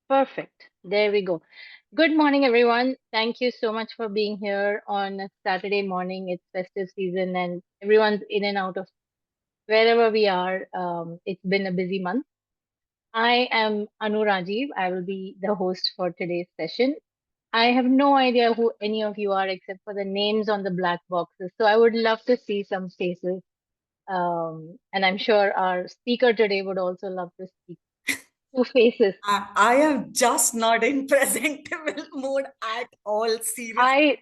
Perfect. There we go. Good morning, everyone. Thank you so much for being here on a Saturday morning. It's festive season and everyone's in and out of wherever we are. It's been a busy month. I am Anu Rajiv. I will be the host for today's session. I have no idea who any of you are except for the names on the black boxes. So I would love to see some faces. And I'm sure our speaker today would also love to speak to faces. I am just not in presentable mood at all, seriously. I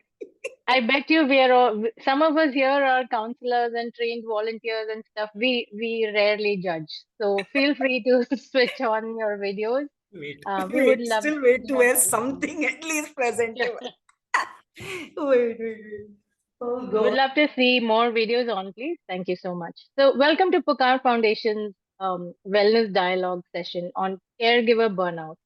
I bet you we are all, some of us here are counselors and trained volunteers and stuff. We rarely judge. So feel free to switch on your videos. Wait, We would wait, love still wait to love wear to something at least see. presentable. Wait. Oh We would God. love to see more videos on, please. Thank you so much. So welcome to Pukar Foundation's Wellness Dialogue session on caregiver burnout.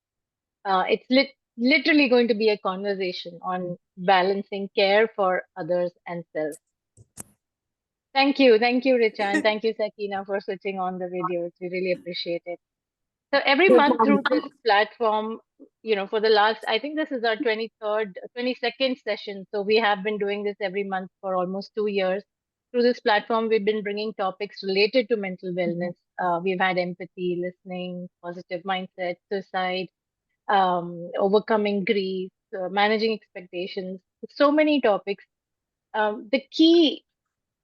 It's literally going to be a conversation on balancing care for others and self. Thank you, Richa, and thank you, Sakina, for switching on the videos. We really appreciate it. So every month through this platform, for the last, I think this is our 23rd, 22nd session. So we have been doing this every month for almost 2 years. Through this platform, we've been bringing topics related to mental wellness. We've had empathy, listening, positive mindset, suicide, overcoming grief, managing expectations. So many topics. The key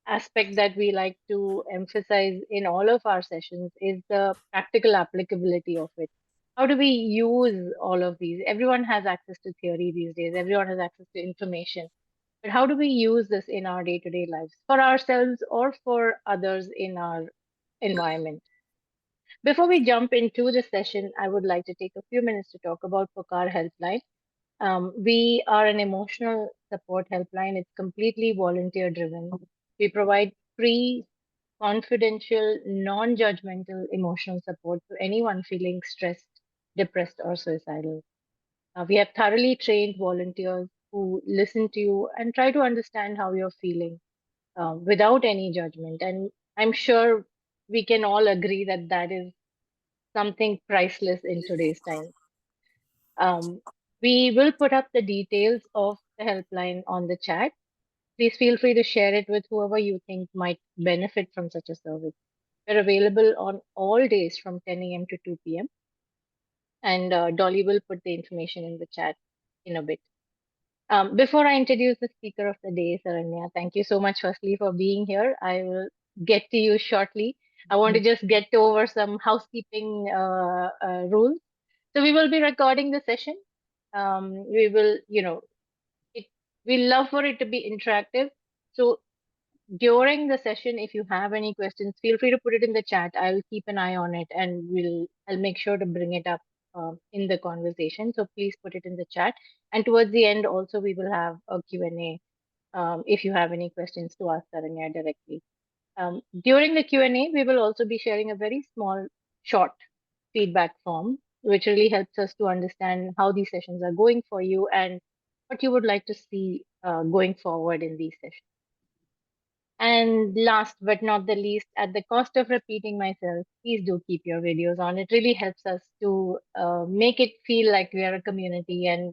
aspect that we like to emphasize in all of our sessions is the practical applicability of it. How do we use all of these? Everyone has access to theory these days, everyone has access to information. But how do we use this in our day to day lives for ourselves or for others in our environment? Before we jump into the session, I would like to take a few minutes to talk about Pokar Helpline. We are an emotional support helpline. It's completely volunteer driven. We provide free, confidential, non judgmental emotional support to anyone feeling stressed, depressed, or suicidal. We have thoroughly trained volunteers who listen to you and try to understand how you're feeling without any judgment. And I'm sure we can all agree that that is something priceless in today's time. Um, we will put up the details of the helpline on the chat. Please feel free to share it with whoever you think might benefit from such a service. We're available on all days from 10 a.m. to 2 p.m. And Dolly will put the information in the chat in a bit. Before I introduce the speaker of the day, Saranya, thank you so much, firstly, for being here. I will get to you shortly. I want to just get over some housekeeping rules. So we will be recording the session. We will, it, we love for it to be interactive. So during the session, if you have any questions, feel free to put it in the chat. I'll keep an eye on it and I'll make sure to bring it up in the conversation. So please put it in the chat. And towards the end, also, we will have a Q&A if you have any questions to ask Saranya directly. During the Q&A, we will also be sharing a very small, short feedback form, which really helps us to understand how these sessions are going for you and what you would like to see going forward in these sessions. And last but not the least, at the cost of repeating myself, please do keep your videos on. It really helps us to make it feel like we are a community and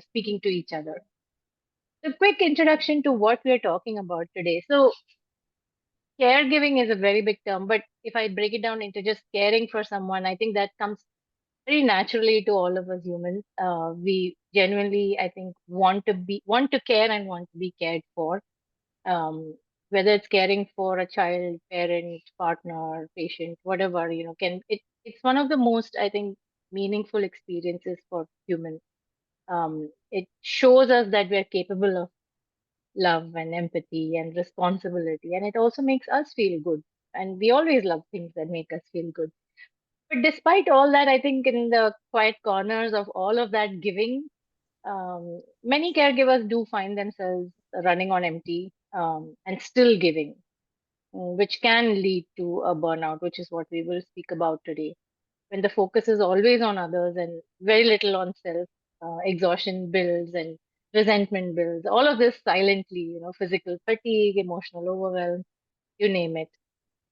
speaking to each other. A quick introduction to what we are talking about today. So, caregiving is a very big term, but if I break it down into just caring for someone, I think that comes very naturally to all of us humans. We genuinely, I think, want to care and want to be cared for. Whether it's caring for a child, parent, partner, patient, whatever, it's one of the most, I think, meaningful experiences for humans. It shows us that we're capable of love and empathy and responsibility, and it also makes us feel good. And we always love things that make us feel good. But despite all that, I think in the quiet corners of all of that giving, many caregivers do find themselves running on empty and still giving, which can lead to a burnout, which is what we will speak about today. When the focus is always on others and very little on self, exhaustion builds and resentment builds, all of this silently, physical fatigue, emotional overwhelm, you name it.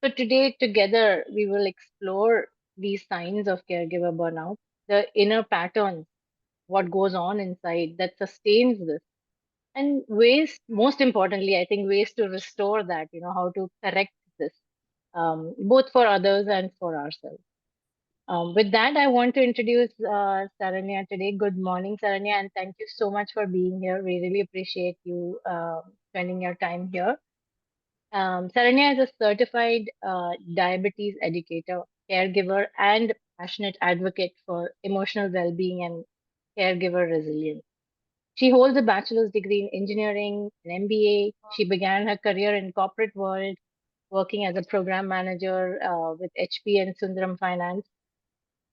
So today, together, we will explore these signs of caregiver burnout, the inner patterns, what goes on inside that sustains this, and ways, most importantly, I think ways to restore that, how to correct this, both for others and for ourselves. With that, I want to introduce Saranya today. Good morning, Saranya, and thank you so much for being here. We really appreciate you spending your time here. Saranya is a certified diabetes educator, caregiver, and passionate advocate for emotional well being and caregiver resilience. She holds a bachelor's degree in engineering, an MBA. She began her career in corporate world, working as a program manager with HP and Sundaram Finance.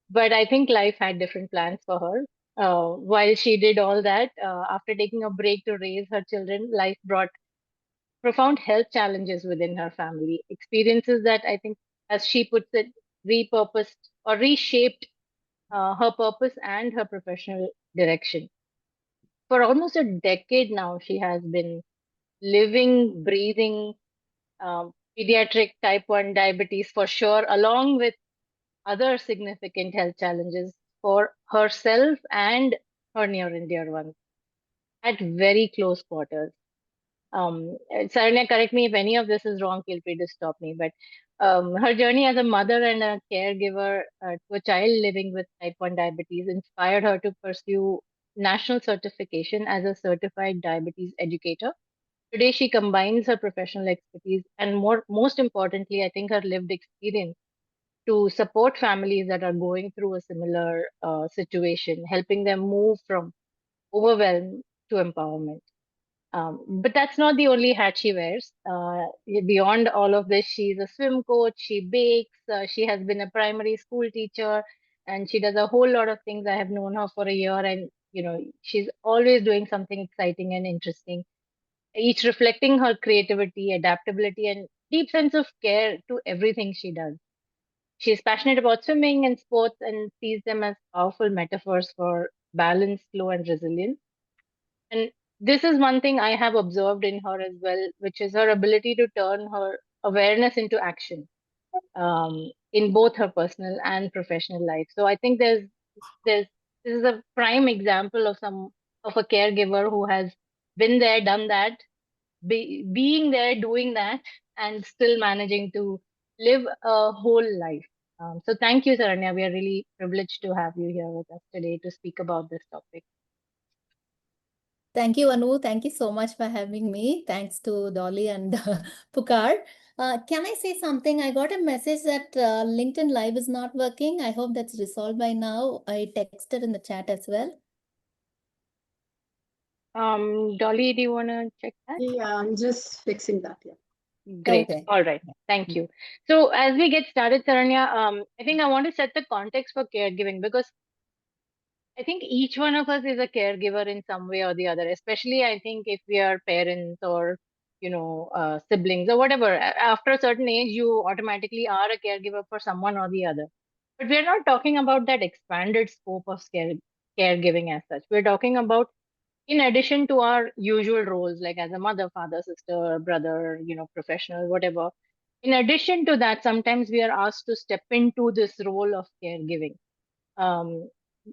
But I think life had different plans for her. While she did all that, after taking a break to raise her children, life brought profound health challenges within her family. Experiences that I think, as she puts it, repurposed or reshaped her purpose and her professional direction. For almost a decade now, she has been living, breathing pediatric type 1 diabetes for sure, along with other significant health challenges for herself and her near and dear ones at very close quarters. Saranya, correct me if any of this is wrong, feel free to stop me. But her journey as a mother and a caregiver to a child living with type 1 diabetes inspired her to pursue national certification as a certified diabetes educator. Today, she combines her professional expertise and most importantly, I think her lived experience to support families that are going through a similar situation, helping them move from overwhelm to empowerment. But that's not the only hat she wears. Beyond all of this, she's a swim coach, she bakes, she has been a primary school teacher, and she does a whole lot of things. I have known her for a year, and she's always doing something exciting and interesting, each reflecting her creativity, adaptability, and deep sense of care to everything she does. She's passionate about swimming and sports and sees them as powerful metaphors for balance, flow, and resilience. And this is one thing I have observed in her as well, which is her ability to turn her awareness into action in both her personal and professional life. So I think there's this is a prime example of a caregiver who has been there, done that, being there, doing that, and still managing to live a whole life. So thank you, Saranya. We are really privileged to have you here with us today to speak about this topic. Thank you, Anu. Thank you so much for having me. Thanks to Dolly and Pukar. Can I say something? I got a message that LinkedIn Live is not working. I hope that's resolved by now. I texted in the chat as well. Dolly, do you want to check that? Yeah, I'm just fixing that. Yeah. Great. Okay. All right. Thank you. So as we get started, Saranya, I think I want to set the context for caregiving because I think each one of us is a caregiver in some way or the other, especially I think if we are parents or, siblings or whatever. After a certain age, you automatically are a caregiver for someone or the other. But we're not talking about that expanded scope of caregiving as such. We're talking about in addition to our usual roles, like as a mother, father, sister, brother, professional, whatever. In addition to that, sometimes we are asked to step into this role of caregiving. Um,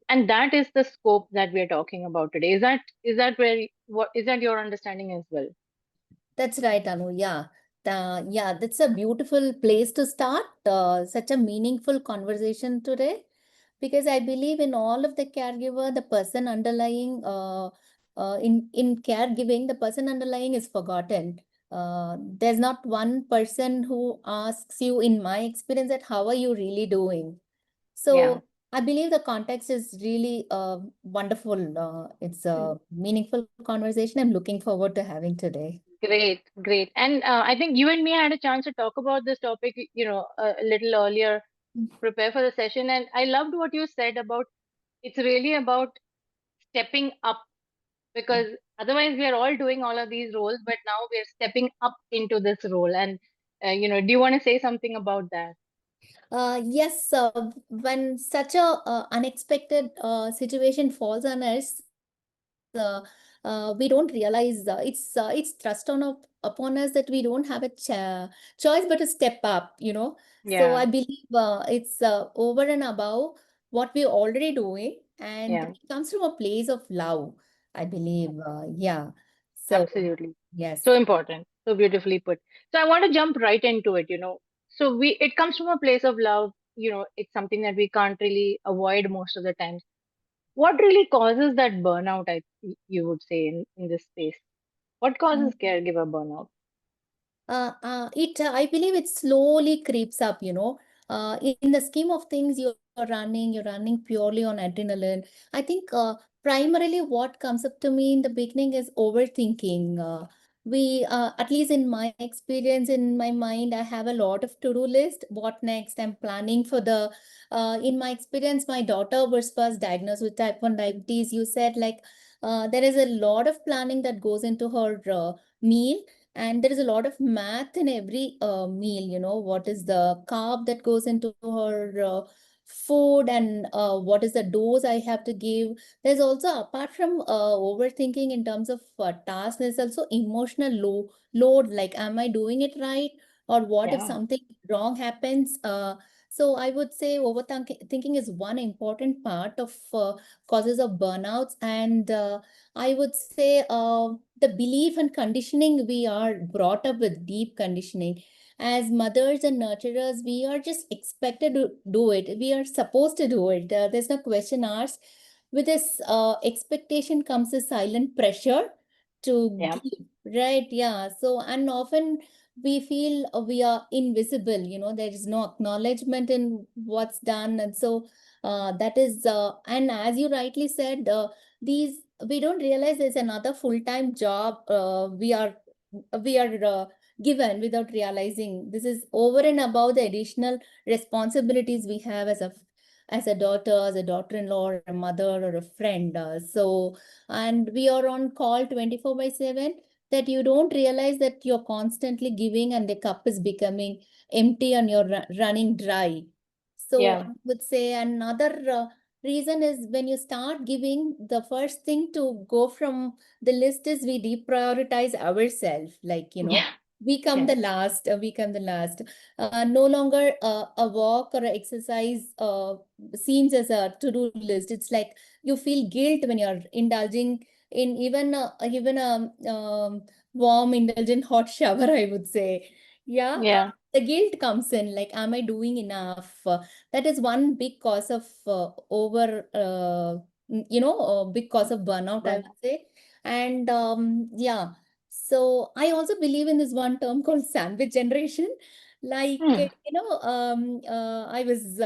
and that is the scope that we are talking about today. Is that where what is that your understanding as well? That's right, Anu. Yeah. Yeah, that's a beautiful place to start. Such a meaningful conversation today. Because I believe in all of the caregiver, the person underlying in caregiving, the person underlying is forgotten. There's not one person who asks you, in my experience, that how are you really doing? Yeah. So I believe the context is really wonderful. It's a meaningful conversation I'm looking forward to having today. Great, great. And I think you and me had a chance to talk about this topic, a little earlier, prepare for the session. And I loved what you said about it's really about stepping up because otherwise we are all doing all of these roles, but now we're stepping up into this role. And, do you want to say something about that? Yes, when such a unexpected situation falls on us, we don't realize it's thrust upon us that we don't have a choice but to step up. So I Yeah. believe it's over and above. what we're already doing, and Yeah, it comes from a place of love, I believe. Yeah. So, absolutely. yes. So important. So beautifully put. So I want to jump right into it, So it comes from a place of love, it's something that we can't really avoid most of the times. What really causes that burnout, you would say, in this space? What causes caregiver burnout? I believe it slowly creeps up, in the scheme of things, you're running purely on adrenaline. I think primarily what comes up to me in the beginning is overthinking. At least in my experience, in my mind, I have a lot of to-do list. What next? I'm planning for in my experience, my daughter was first diagnosed with type 1 diabetes. You said like, there is a lot of planning that goes into her meal, and there is a lot of math in every meal. What is the carb that goes into her food, and what is the dose I have to give. There's also, apart from overthinking in terms of tasks, there's also emotional load, like, am I doing it right, or what if Yeah, something wrong happens. So I would say overthinking is one important part of causes of burnouts. And I would say the belief and conditioning, we are brought up with deep conditioning. As mothers and nurturers, we are just expected to do it. We are supposed to do it. There's no question asked. With this expectation comes a silent pressure to yeah, give, right? Yeah. So, and often we feel we are invisible, there is no acknowledgement in what's done. And so that is, and as you rightly said, these we don't realize there's another full-time job we are given without realizing. This is over and above the additional responsibilities we have as a daughter, as a daughter-in-law, or a mother, or a friend. So, and we are on call 24/7, that you don't realize that you're constantly giving and the cup is becoming empty and you're running dry. So I yeah, would say another reason is, when you start giving, the first thing to go from the list is we deprioritize ourselves. Like, yeah, we come yeah, the last, no longer a walk or a exercise seems as a to-do list. It's like you feel guilt when you're indulging in even warm, indulgent hot shower, I would say. Yeah, yeah. the guilt comes in, like, am I doing enough? That is one big cause of big cause of burnout, I But would say. And yeah, so I also believe in this one term called sandwich generation. Like, hmm, I was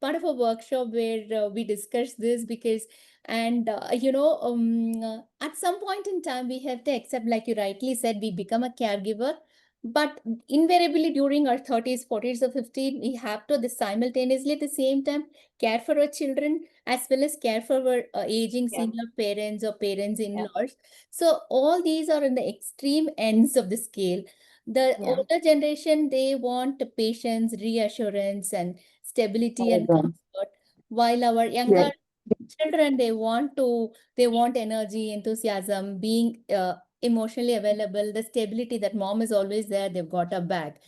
part of a workshop where we discussed this, because, and at some point in time, we have to accept, like you rightly said, we become a caregiver. But invariably during our 30s, 40s, or 50s, we have to simultaneously at the same time care for our children, as well as care for our aging yeah, senior parents or parents yeah, in-laws. So all these are in the extreme ends of the scale. The yeah, older generation, they want patience, reassurance, and stability and Right. comfort, while our Yeah. younger children, they want energy, enthusiasm, being emotionally available, the stability that mom is always there, they've got a back.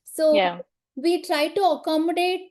So yeah, we try to accommodate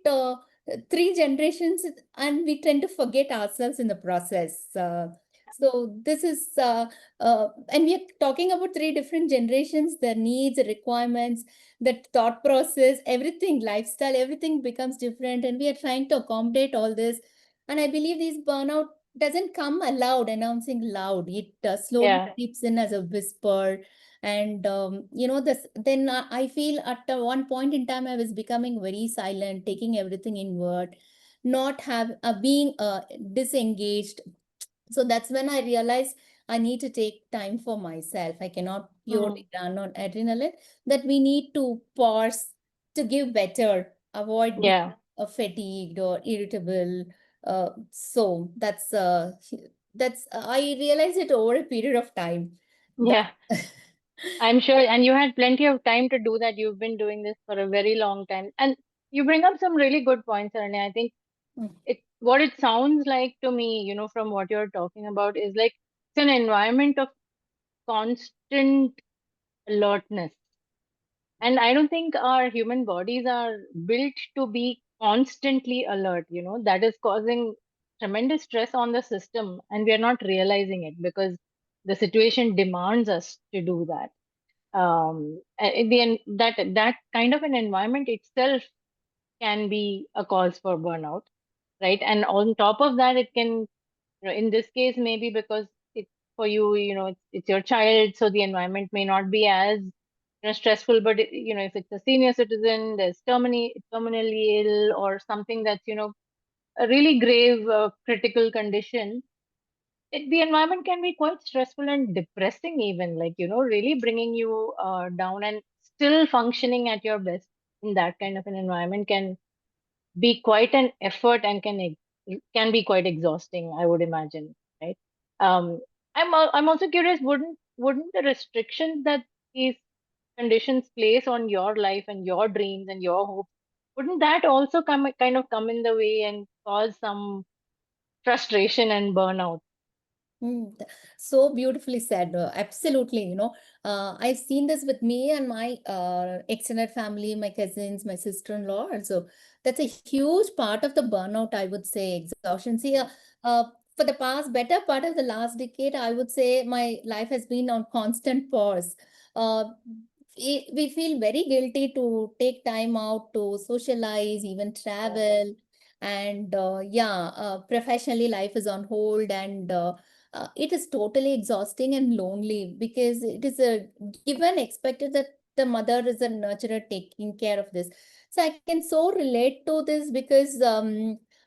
three generations, and we tend to forget ourselves in the process. So this is and we are talking about three different generations, their needs, requirements, the thought process, everything, lifestyle, everything becomes different, and we are trying to accommodate all this. And I believe this burnout doesn't come aloud, announcing loud. It slowly yeah, creeps in as a whisper. And this then I feel at one point in time I was becoming very silent, taking everything inward, not have being disengaged. So that's when I realized I need to take time for myself. I cannot hmm, purely run on adrenaline, that we need to pause to give better, avoid being yeah, fatigued or irritable. So that's I realized it over a period of time. That yeah. I'm sure, and you had plenty of time to do that. You've been doing this for a very long time, and you bring up some really good points, Aranya. I think what it sounds like to me, from what you're talking about, is like it's an environment of constant alertness. And I don't think our human bodies are built to be constantly alert, that is causing tremendous stress on the system, and we are not realizing it because the situation demands us to do that. In the end, that kind of an environment itself can be a cause for burnout, right? And on top of that, it can, in this case, maybe because it's for you, it's your child, so the environment may not be as stressful. But if it's a senior citizen, there's terminally ill or something that's a really grave critical condition, the environment can be quite stressful and depressing, even, like really bringing you down. And still functioning at your best in that kind of an environment can be quite an effort, and can be quite exhausting, I would imagine, right? um I'm also curious, wouldn't the restrictions that these conditions place on your life and your dreams and your hopes, wouldn't that also come in the way and cause some frustration and burnout? So beautifully said. Absolutely. I've seen this with me and my extended family, my cousins, my sister-in-law. Also, that's a huge part of the burnout, I would say, exhaustion. See, uh, for the better part of the last decade, I would say my life has been on constant pause. Uh, we feel very guilty to take time out to socialize, even Yeah. travel. And professionally, life is on hold, and it is totally exhausting and lonely because it is a given expected that the mother is a nurturer taking care of this. So I can so relate to this because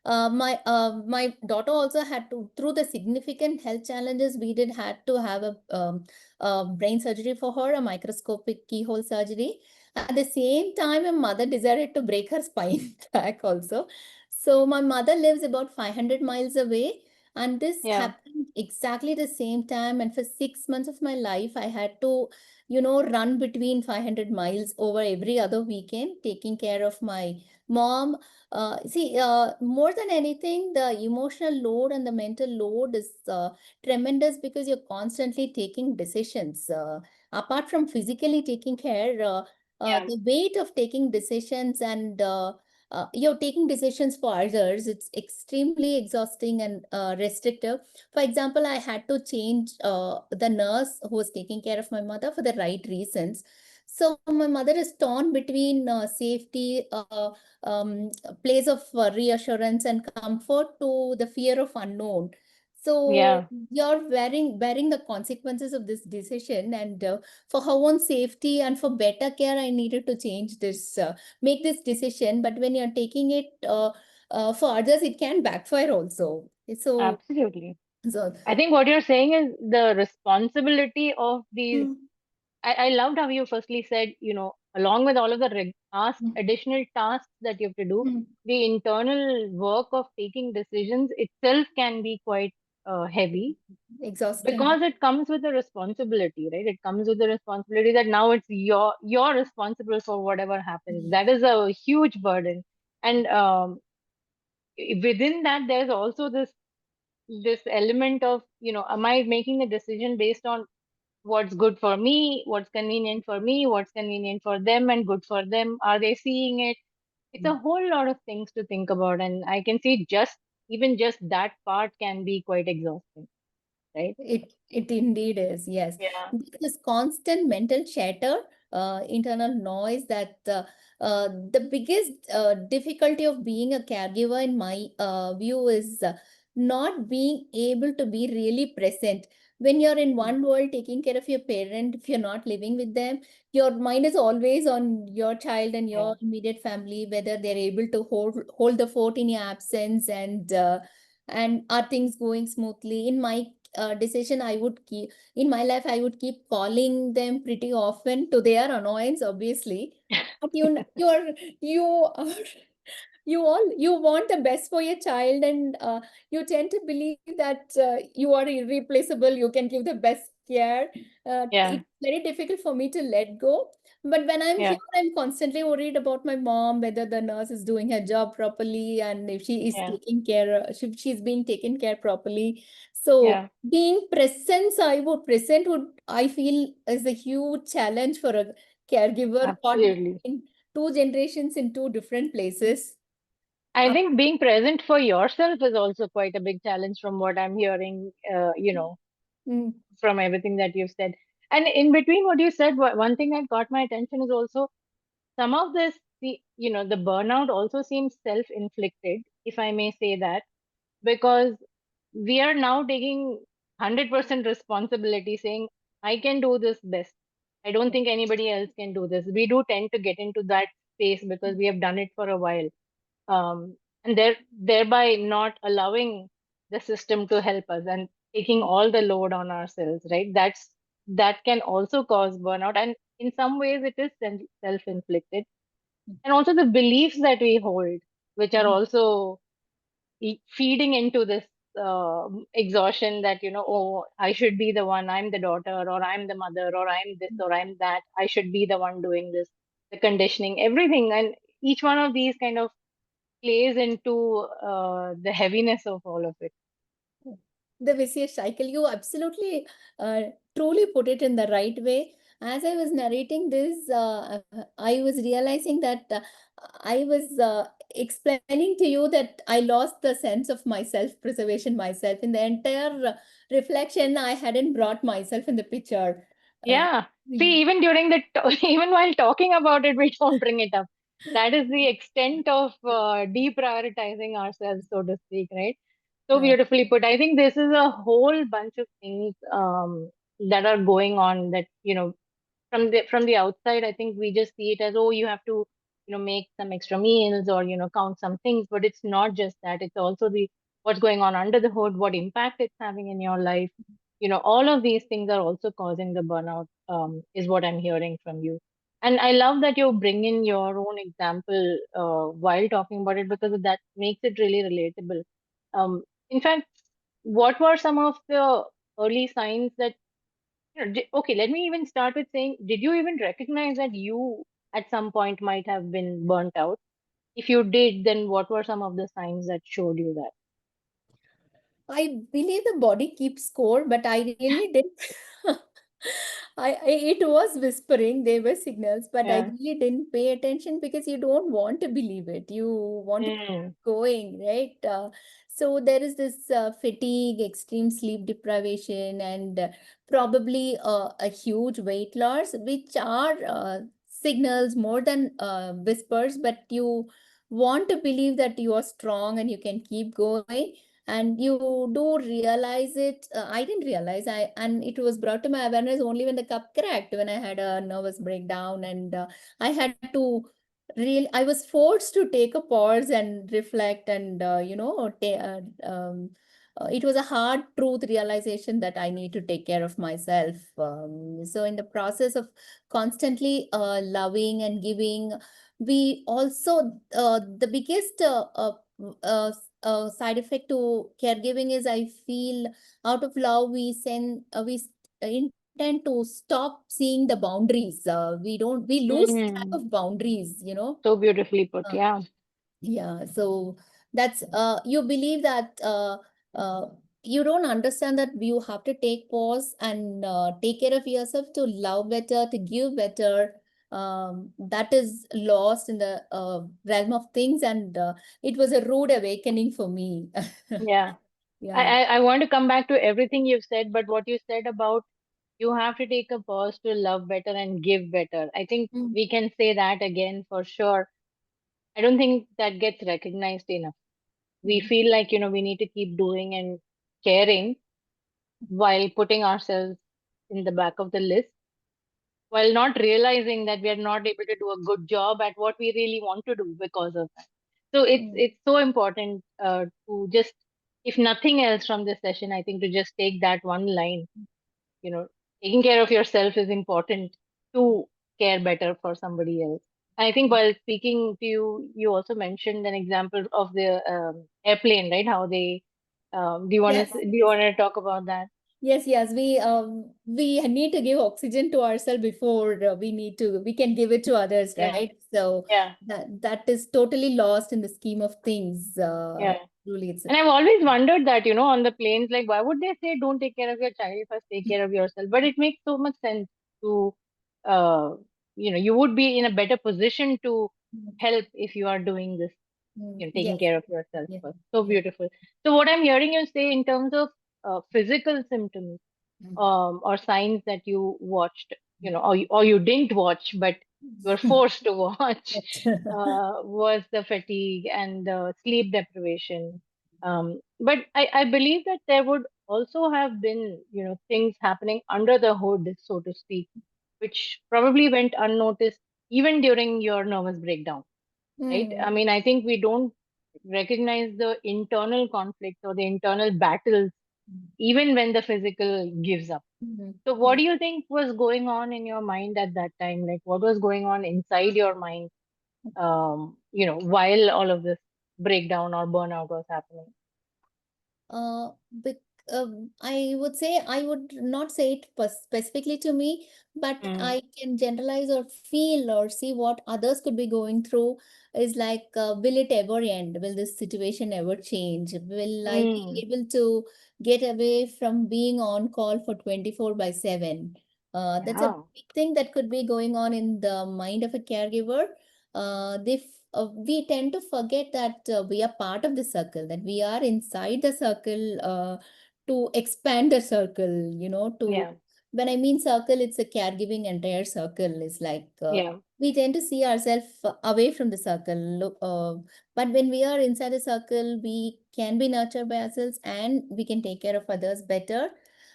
my daughter also had to, through the significant health challenges, we did had to have a brain surgery for her, a microscopic keyhole surgery. At the same time, my mother decided to break her spine back also. So my mother lives about 500 miles away, and this Yeah. happened exactly the same time. And for 6 months of my life, I had to, run between 500 miles over every other weekend, taking care of my mom. More than anything, the emotional load and the mental load is tremendous because you're constantly taking decisions. Apart from physically taking care, Yeah. the weight of taking decisions and you're taking decisions for others, it's extremely exhausting and restrictive. For example, I had to change the nurse who was taking care of my mother for the right reasons. So my mother is torn between safety, place of reassurance and comfort, to the fear of unknown. So Yeah. you're bearing the consequences of this decision, and for her own safety and for better care, I needed to change this, make this decision. But when you're taking it for others, it can backfire also. So, Absolutely. so I think what you're saying is the responsibility of these. mm, I loved how you firstly said, along with all of the mm, additional tasks that you have to do, mm, the internal work of taking decisions itself can be quite heavy, exhausting. because it comes with a responsibility, right? It comes with the responsibility that now it's you're responsible for whatever happens. That is a huge burden. And within that, there's also this element of, am I making a decision based on what's good for me, what's convenient for me, what's convenient for them and good for them? Are they seeing it? It's a whole lot of things to think about, and I can see even just that part can be quite exhausting, right? It indeed is, yes. Yeah. This constant mental chatter, internal noise, that the biggest difficulty of being a caregiver, in my view, is not being able to be really present. When you're in one world taking care of your parent, if you're not living with them, your mind is always on your child and Yeah. your immediate family, whether they're able to hold the fort in your absence, and are things going smoothly. In my decision, I would keep in my life, I would keep calling them pretty often, to their annoyance, obviously. But you are you want the best for your child, and you tend to believe that you are irreplaceable, you can give the best care. Yeah. It's very difficult for me to let go. But when I'm Yeah. here, I'm constantly worried about my mom, whether the nurse is doing her job properly, and if she is Yeah. if she's being taken care properly. So Yeah. being present would, I feel, is a huge challenge for a caregiver caught Absolutely. in two generations in two different places. I think being present for yourself is also quite a big challenge from what I'm hearing, Mm, from everything that you've said. And in between what you said, one thing that got my attention is also some of this, the burnout also seems self-inflicted, if I may say that, because we are now taking 100% responsibility, saying, I can do this best. I don't think anybody else can do this. We do tend to get into that space because we have done it for a while. And thereby not allowing the system to help us and taking all the load on ourselves, right? That can also cause burnout. And in some ways, it is self-inflicted. And also the beliefs that we hold, which are mm, also feeding into this exhaustion that, oh, I should be the one, I'm the daughter, or I'm the mother, or I'm this, or I'm that, I should be the one doing this, the conditioning, everything. And each one of these kind of plays into the heaviness of all of it. the vicious cycle. You absolutely uh, truly put it in the right way. As I was narrating this, I was realizing that I was explaining to you that I lost the sense of my self-preservation myself. In the entire reflection, I hadn't brought myself in the picture. Uh, Yeah. See, even during even while talking about it, we don't bring it up. That is the extent of deprioritizing ourselves, so to speak, right? So uh, beautifully put. I think this is a whole bunch of things that are going on that, from the outside, I think we just see it as, oh, you have to, make some extra meals or, count some things, but it's not just that. It's also the what's going on under the hood, what impact it's having in your life. All of these things are also causing the burnout, is what I'm hearing from you. And I love that you bring in your own example while talking about it, because that makes it really relatable. In fact, what were some of the early signs that, okay, let me even start with saying, did you even recognize that you at some point might have been burnt out? If you did, then what were some of the signs that showed you that? I believe the body keeps score, but I really didn't. It was whispering, there were signals, but I Yeah. really didn't pay attention because you don't want to believe it. You want to keep Mm. going, right? So there is this fatigue, extreme sleep deprivation, and probably a huge weight loss, which are signals more than whispers, but you want to believe that you are strong and you can keep going, and you do realize it. I didn't realize, and it was brought to my awareness only when the cup cracked, when I had a nervous breakdown, and I had to I was forced to take a pause and reflect, and it was a hard truth realization that I need to take care of myself. So in the process of constantly loving and giving, we also the biggest uh, side effect to caregiving is, I feel, out of love we intend to stop seeing the boundaries. We lose track Mm. of boundaries, you know. So beautifully put. Uh, Yeah. yeah, so that's you believe that uh, you don't understand that you have to take pause and take care of yourself to love better, to give better. That is lost in the realm of things, and it was a rude awakening for me. Yeah. I, Yeah. I, I want to come back to everything you've said, but what you said about you have to take a pause to love better and give better. I think Mm, we can say that again for sure. I don't think that gets recognized enough. We mm, feel like, we need to keep doing and caring while putting ourselves in the back of the list, while not realizing that we are not able to do a good job at what we really want to do because of that. So it's mm, it's so important to just, if nothing else from this session, I think to just take that one line. You know, taking care of yourself is important to care better for somebody else. And I think while speaking to you, you also mentioned an example of the airplane, right? How they do you want yes. to do you want to talk about that? Yes, yes, we need to give oxygen to ourselves before we can give it to others, Yeah, right? So yeah, that is totally lost in the scheme of things. yeah. Truly, it's And I've always wondered that, on the planes, like, why would they say don't take care of your child, first take care of yourself? But it makes so much sense to, uh, you would be in a better position to help if you are doing this. taking Yes. care of yourself Yeah. first. So Yeah. beautiful. So what I'm hearing you say in terms of physical symptoms, Mm. or signs that you watched, or you didn't watch, but you were forced to watch, was the fatigue and the sleep deprivation. But I believe that there would also have been, things happening under the hood, so to speak, which probably went unnoticed even during your nervous breakdown, right? I Mm. mean, I think we don't recognize the internal conflicts or the internal battles even when the physical gives up. Mm. So, what Yeah. do you think was going on in your mind at that time? Like, what was going on inside your mind, while all of this breakdown or burnout was happening? Uh, bec I would say I would not say it specifically to me, but Mm, I can generalize or feel or see what others could be going through is like, will it ever end? Will this situation ever change? Will I be mm, able to get away from being on call for 24 by 7? That's a yeah, big thing that could be going on in the mind of a caregiver. We tend to forget that we are part of the circle, that we are inside the circle to expand the circle, yeah, when I mean circle, it's a caregiving entire circle. Is like yeah, we tend to see ourselves away from the circle. But when we are inside the circle, we can be nurtured by ourselves and we can take care of others better.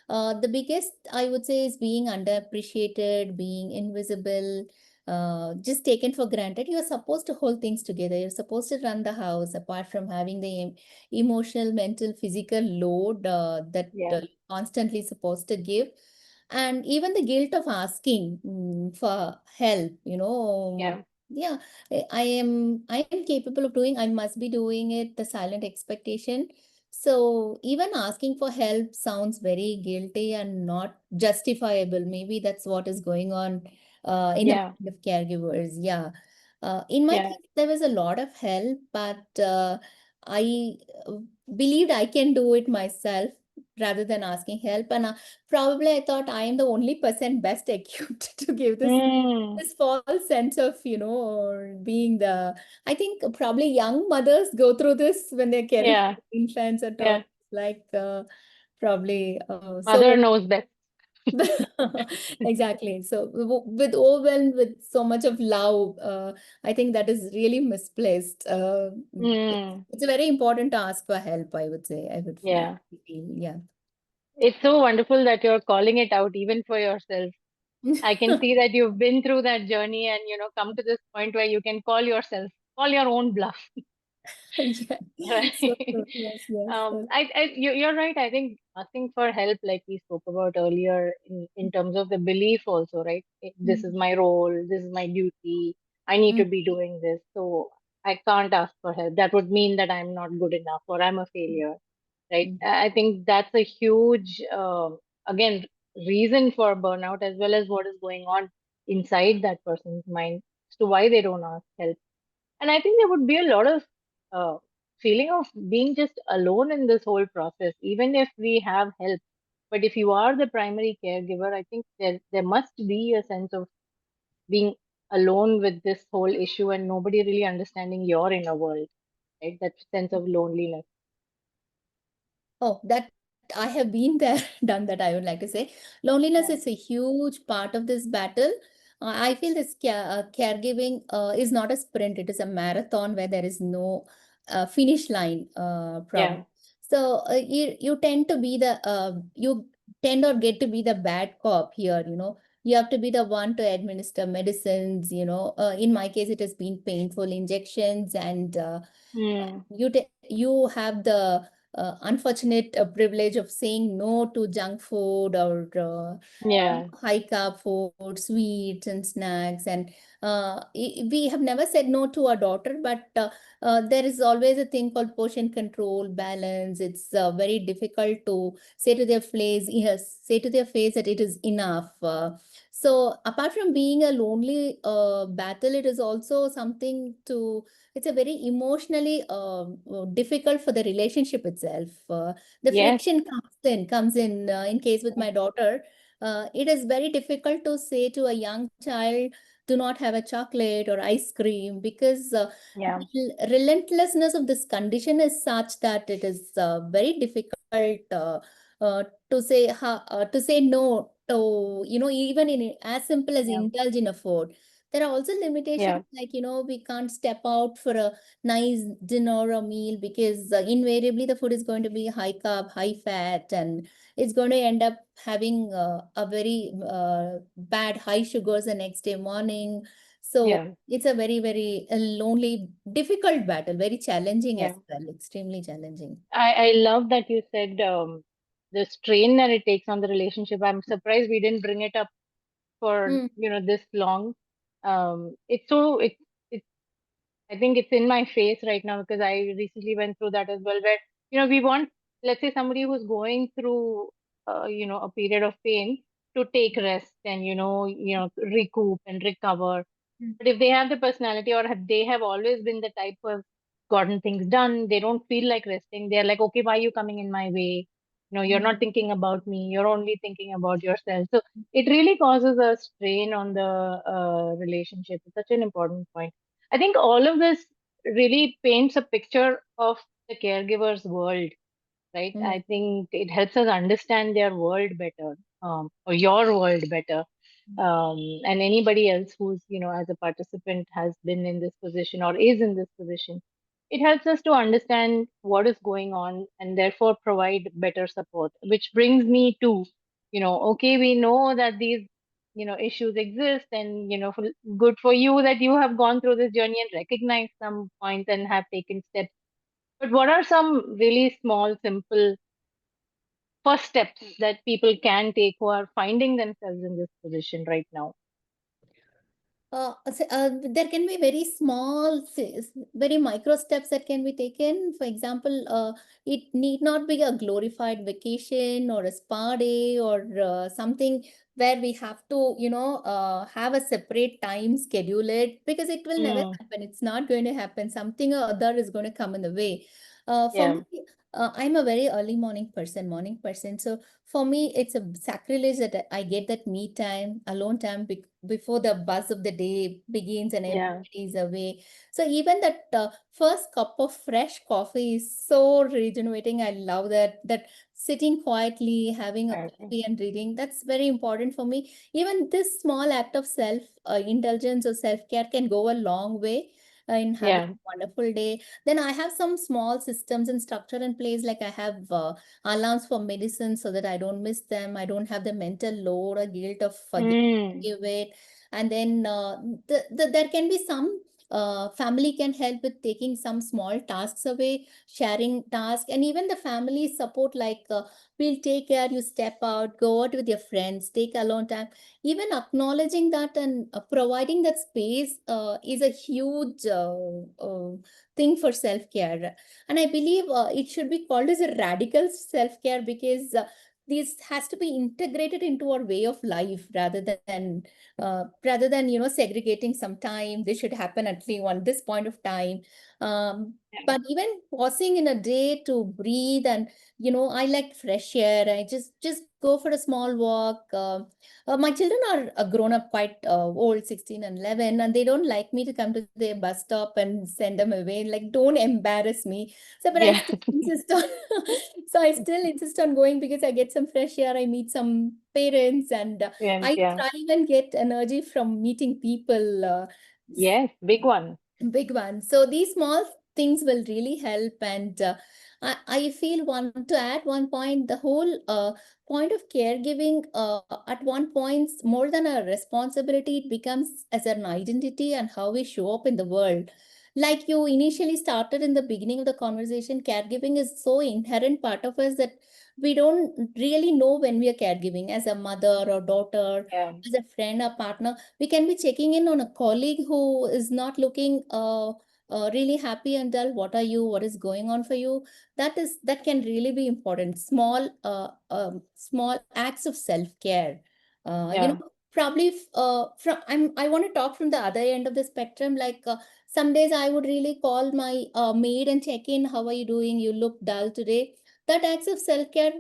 The biggest, I would say, is being underappreciated, being invisible, just taken for granted. You're supposed to hold things together. You're supposed to run the house apart from having the emotional, mental, physical load that yeah, you're constantly supposed to give. And even the guilt of asking for help, yeah, yeah, I am capable of doing, I must be doing it, the silent expectation. So even asking for help sounds very guilty and not justifiable. Maybe that's what is going on in the yeah, mind of caregivers. Yeah. In my yeah. case, there was a lot of help, but I uh, believed I can do it myself rather than asking help. And probably I thought I am the only person best equipped to give Mm, this false sense of, or being the, I think probably young mothers go through this when they're caring for yeah, infants or yeah. toddlers, like probably. Mother So knows best. exactly. So with overwhelmed with so much of love, I think that is really misplaced. Mm, It's very important to ask for help, I would say. I would feel, yeah. yeah. It's so wonderful that you're calling it out even for yourself. I can see that you've been through that journey and come to this point where you can call your own bluff. Yeah. So Right. yes, yes. You're right. I think asking for help, like we spoke about earlier, in terms of the belief also, right? This is Mm, my role, this is my duty, I need mm, to be doing this, so I can't ask for help. That would mean that I'm not good enough or I'm a failure, right? mm. I think that's a huge, again, reason for burnout, as well as what is going on inside that person's mind as to why they don't ask help. And I think there would be a lot of uh, feeling of being just alone in this whole process, even if we have help. But if you are the primary caregiver, I think there must be a sense of being alone with this whole issue and nobody really understanding your inner world, right? That sense of loneliness. Oh, that I have been there, done that, I would like to say. Loneliness is Yeah, a huge part of this battle. I feel this caregiving is not a sprint, it is a marathon where there is no finish line, yeah, probably. So you tend to be you tend or get to be the bad cop here, You have to be the one to administer medicines, In my case, it has been painful injections and mm, you have the unfortunate privilege of saying no to junk food or yeah, high carb food, sweets and snacks. And we have never said no to our daughter, but there is always a thing called portion control, balance. It's very difficult to say to their face, yes, say to their face that it is enough. So apart from being a lonely battle, it is also something to it's a very emotionally difficult for the relationship itself. The yes, friction comes in case with my daughter. It is very difficult to say to a young child do not have a chocolate or ice cream, because Yeah. the relentlessness of this condition is such that it is very difficult to say no to, even in as simple as Yeah. indulge in a food. There are also limitations, Yeah. like, we can't step out for a nice dinner or meal, because invariably the food is going to be high carb, high fat, and it's going to end up having a very bad high sugars the next day morning. So Yeah. it's a very, very lonely, difficult battle, very challenging as Yeah. well, extremely challenging. I love that you said the strain that it takes on the relationship. I'm surprised we didn't bring it up for, Hmm. this long. It's so it I think it's in my face right now because I recently went through that as well, where, we want, let's say, somebody who's going through, a period of pain to take rest and, recoup and recover. But if they have the personality, or they have always been the type of gotten things done, they don't feel like resting. They're like, okay, why are you coming in my way? You're not thinking about me. You're only thinking about yourself. So it really causes a strain on the relationship. It's such an important point. I think all of this really paints a picture of the caregiver's world, right? Hmm. I think it helps us understand their world better, or your world better. And anybody else who's, as a participant has been in this position or is in this position, it helps us to understand what is going on and therefore provide better support. Which brings me to, okay, we know that these, issues exist, and, good for you that you have gone through this journey and recognized some points and have taken steps. But what are some really small, simple first steps that people can take who are finding themselves in this position right now? There can be very small, very micro steps that can be taken. For example, it need not be a glorified vacation or a spa day or something where we have to, have a separate time, schedule it, because it will never Mm, happen. It's not going to happen. Something or other is going to come in the way. For yeah, me, I'm a very early morning person. So for me, it's a sacrilege that I get that me time, alone time, before the buzz of the day begins and yeah, everybody is away. So even that first cup of fresh coffee is so regenerating. I love that. That sitting quietly, having a I agree. coffee and reading, that's very important for me. Even this small act of self indulgence or self care can go a long way in having Yeah, a wonderful day. Then I have some small systems and structure in place, like I have alarms for medicine so that I don't miss them. I don't have the mental load or guilt of forgetting to mm, give it. And then there can be some family can help with taking some small tasks away, sharing tasks, and even the family support, like we'll take care, you step out, go out with your friends, take alone time. Even acknowledging that and providing that space is a huge thing for self-care. And I believe it should be called as a radical self-care, because this has to be integrated into our way of life, rather than segregating some time. This should happen at least on this point of time. yeah, But even pausing in a day to breathe, and I like fresh air. I just go for a small walk. My children are grown up, quite old, 16 and 11, and they don't like me to come to their bus stop and send them away. Like, don't embarrass me. So, but I yeah, still insist on, so I still insist on going, because I get some fresh air. I meet some parents, and yeah, I yeah. thrive and get energy from meeting people. Yes, big one. Big one. So these small things will really help. And I feel, want to add one point, the whole point of caregiving, at one point, more than a responsibility, it becomes as an identity and how we show up in the world. Like you initially started in the beginning of the conversation, caregiving is so inherent part of us that we don't really know when we are caregiving, as a mother or daughter, Yeah, as a friend or partner. We can be checking in on a colleague who is not looking really happy, and tell, what are you, what is going on for you. That can really be important. Small acts of self-care. yeah, Probably I want to talk from the other end of the spectrum. Like some days I would really call my maid and check in, how are you doing, you look dull today. That acts of self-care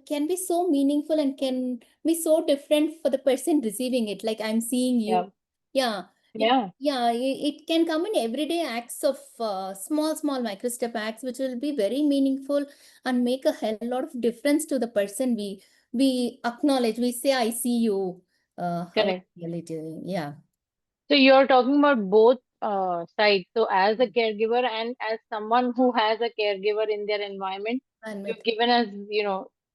can be so meaningful and can be so different for the person receiving it. Like, I'm seeing yeah, you. Yeah, Yeah, it can come in everyday acts of small micro step acts, which will be very meaningful and make a hell lot of difference to the person we acknowledge. We say, I see you. How it's correct. really doing. Yeah. So you're talking about both sides. So as a caregiver and as someone who has a caregiver in their environment, And you've given us,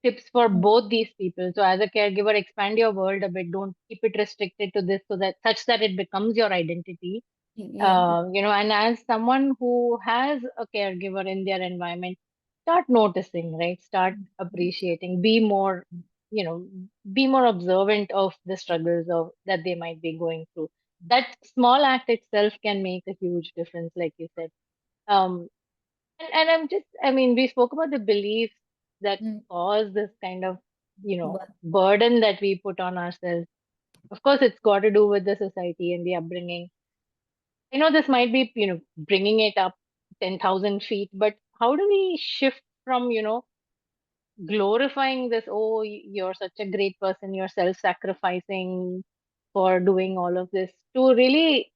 tips for both these people. So as a caregiver, expand your world a bit. Don't keep it restricted to this so that such that it becomes your identity. yeah. And as someone who has a caregiver in their environment, start noticing, right? Start appreciating, be more observant of the struggles of that they might be going through. That small act itself can make a huge difference, like you said. Um, and I mean, we spoke about the beliefs that Mm. cause this kind of, But burden that we put on ourselves. Of course, it's got to do with the society and the upbringing. I know this might be, bringing it up 10,000 feet, but how do we shift from, glorifying this, oh, you're such a great person, you're self-sacrificing for doing all of this, to really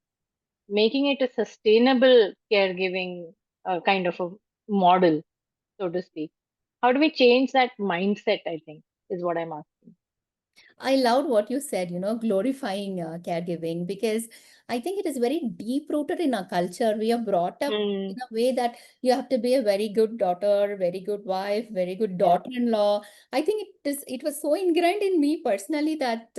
making it a sustainable caregiving kind of a model, so to speak? How do we change that mindset, I think, is what I'm asking. I loved what you said, glorifying caregiving, because I think it is very deep rooted in our culture. We are brought up in Mm, a way that you have to be a very good daughter, very good wife, very good yeah, daughter-in-law. I think it was so ingrained in me personally that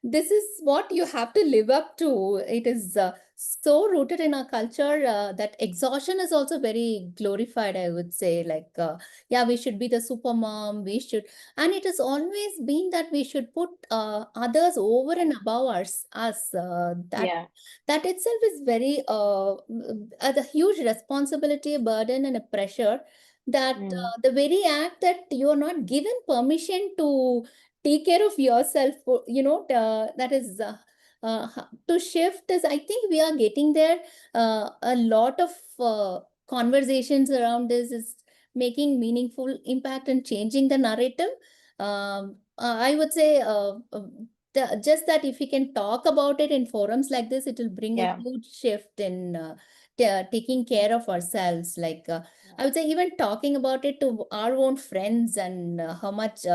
this is what you have to live up to. It is so rooted in our culture that exhaustion is also very glorified, I would say. Like, yeah, we should be the super mom. We should, and it has always been that we should put others over and above us. yeah, That itself is very the huge responsibility, a burden, and a pressure that mm, the very act that you are not given permission to take care of yourself, that is to shift is, I think we are getting there. A lot of conversations around this is making meaningful impact and changing the narrative. I would say just that if we can talk about it in forums like this, it will bring a yeah, huge shift in taking care of ourselves. Like, I would say even talking about it to our own friends and how much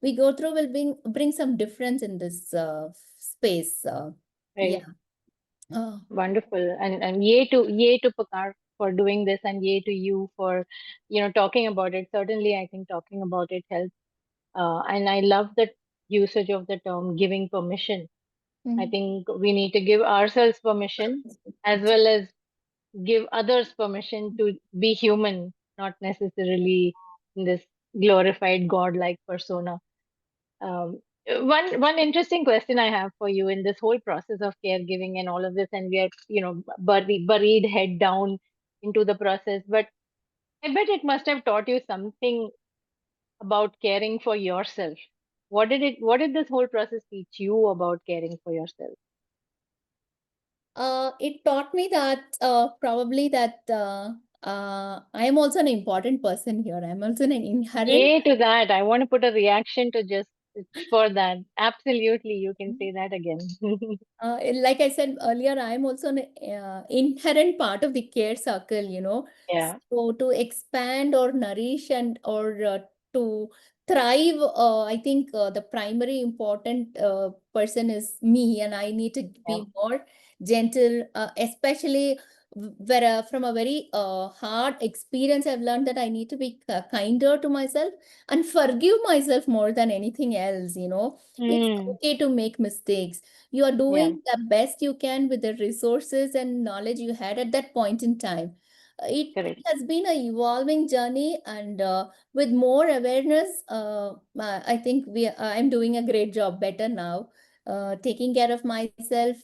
we go through will bring some difference in this space. right. Yeah. Uh, Wonderful. And yay to Pakar for doing this, and yay to you for, talking about it. Certainly, I think talking about it helps. And I love the usage of the term giving permission. I mm. think we need to give ourselves permission as well as give others permission to be human, not necessarily in this glorified godlike persona. Um, one interesting question I have for you in this whole process of caregiving and all of this, and we are, buried head down into the process, but I bet it must have taught you something about caring for yourself. What did this whole process teach you about caring for yourself? It taught me that probably that I am also an important person here. I'm also an inherent. Yay to that. I want to put a reaction to just for that. Absolutely, you can say that again. Like I said earlier, I'm also an inherent part of the care circle. Yeah, So to expand or nourish and or to thrive, I think the primary important person is me, and I need to yeah, be more gentle, especially where from a very hard experience, I've learned that I need to be kinder to myself and forgive myself more than anything else. It's mm, okay to make mistakes. You are yeah, doing the best you can with the resources and knowledge you had at that point in time. It correct. has been an evolving journey, and with more awareness, I think I'm doing a great job better now, taking care of myself,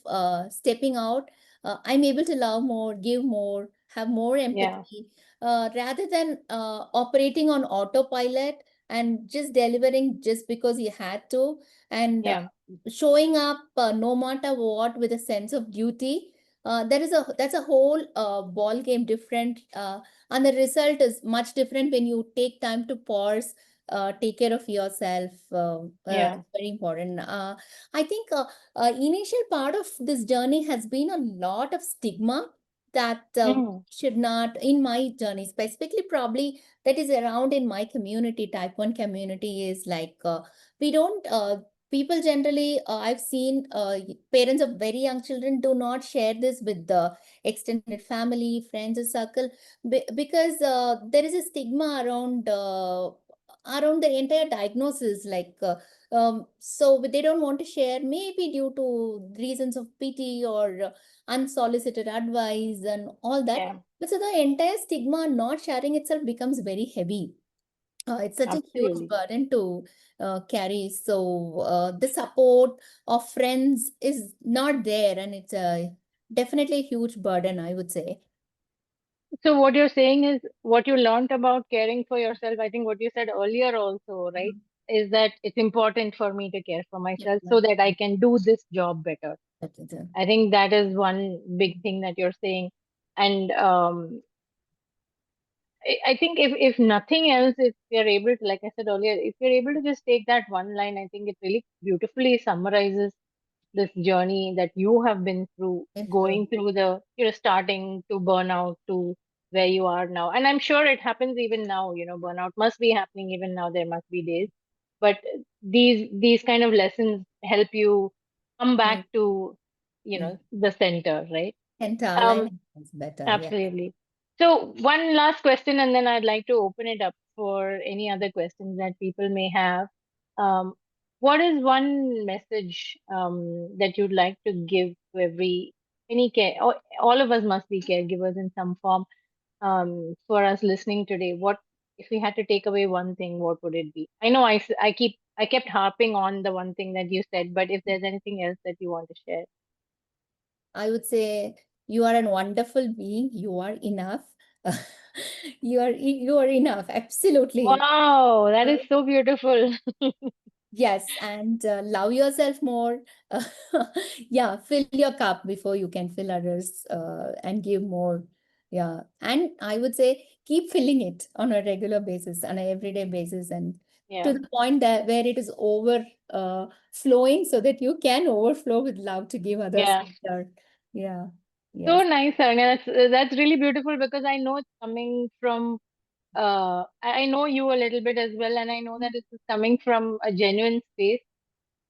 stepping out. I'm able to love more, give more, have more Yeah, empathy, rather than operating on autopilot and just delivering just because you had to, and yeah, showing up no matter what with a sense of duty. That's a whole ball game different, and the result is much different when you take time to pause, take care of yourself. Yeah. It's very important. I think initial part of this journey has been a lot of stigma that Mm. should not, in my journey specifically, probably that is around in my community, type 1 community, is like we don't people generally, I've seen parents of very young children do not share this with the extended family, friends, or circle, because there is a stigma around the entire diagnosis, like so they don't want to share, maybe due to reasons of pity or unsolicited advice and all that. Yeah. But so the entire stigma not sharing itself becomes very heavy. It's such a huge Absolutely. burden to carry. So the support of friends is not there, and it's definitely a huge burden, I would say. So what you're saying is what you learned about caring for yourself, I think what you said earlier also, right, is that it's important for me to care for Yeah, myself yeah, so that I can do this job better. that is I think that is one big thing that you're saying. And I think if nothing else, if you're able to, like I said earlier, if you're able to just take that one line, I think it really beautifully summarizes this journey that you have been through, it's true. going through the, starting to burnout to where you are now. And I'm sure it happens even now, burnout must be happening even now. There must be days. But these kind of lessons help you come back Mm, to, mm. the center, right? And Um, alignment is better. Yeah. Absolutely. So one last question, and then I'd like to open it up for any other questions that people may have. Um, what is one message that you'd like to give to any care? All of us must be caregivers in some form. For us listening today, what if we had to take away one thing? What would it be? I know I kept harping on the one thing that you said, but if there's anything else that you want to share. I would say you are a wonderful being. You are enough. You are enough. Absolutely. Wow, that is so beautiful. Yes, and love yourself more. Yeah, fill your cup before you can fill others, and give more. Yeah, and I would say keep filling it on a regular basis, on a everyday basis, and to Yeah. the point that where it is over flowing, so that you can overflow with love to give others Yeah. better. Yeah, So yes. nice, Saranya. That's really beautiful because I know it's coming from I know you a little bit as well, and I know that it's coming from a genuine space